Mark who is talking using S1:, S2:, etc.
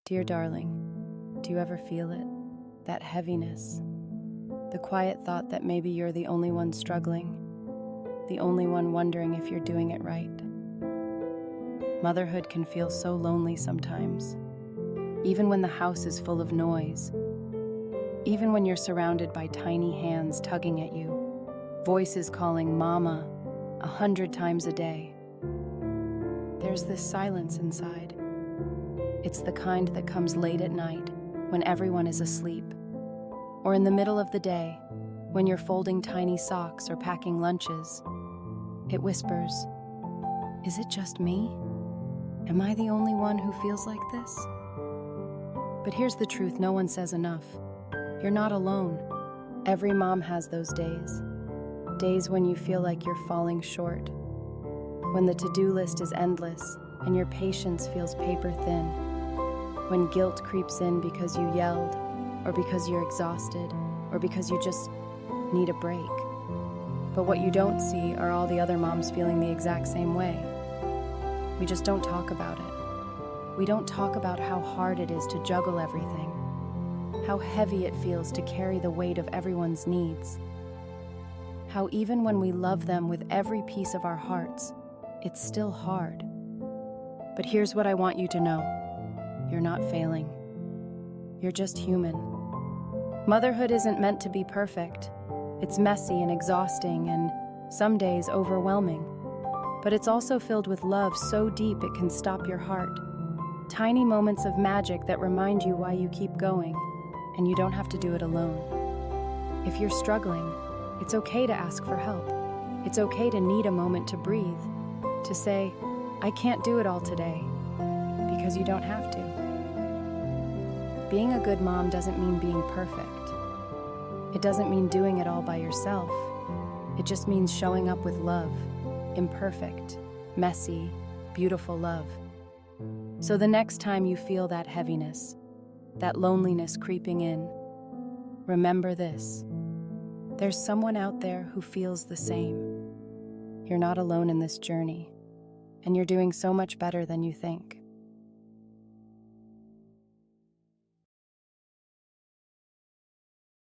S1: Dear darling, do you ever feel it? That heaviness? The quiet thought that maybe you're the only one struggling, the only one wondering if you're doing it right. Motherhood can feel so lonely sometimes, even when the house is full of noise, even when you're surrounded by tiny hands tugging at you, voices calling mama 100 times a day. There's this silence inside. It's the kind that comes late at night when everyone is asleep, or in the middle of the day when you're folding tiny socks or packing lunches. It whispers, "Is it just me? Am I the only one who feels like this?" But here's the truth no one says enough. You're not alone. Every mom has those days. Days when you feel like you're falling short. When the to-do list is endless and your patience feels paper thin. When guilt creeps in because you yelled, or because you're exhausted, or because you just need a break. But what you don't see are all the other moms feeling the exact same way. We just don't talk about it. We don't talk about how hard it is to juggle everything, how heavy it feels to carry the weight of everyone's needs, how even when we love them with every piece of our hearts, it's still hard. But here's what I want you to know. You're not failing. You're just human. Motherhood isn't meant to be perfect. It's messy and exhausting and some days overwhelming. But it's also filled with love so deep it can stop your heart. Tiny moments of magic that remind you why you keep going, and you don't have to do it alone. If you're struggling, it's okay to ask for help. It's okay to need a moment to breathe, to say, "I can't do it all today," because you don't have to. Being a good mom doesn't mean being perfect. It doesn't mean doing it all by yourself. It just means showing up with love, imperfect, messy, beautiful love. So the next time you feel that heaviness, that loneliness creeping in, remember this. There's someone out there who feels the same. You're not alone in this journey, and you're doing so much better than you think.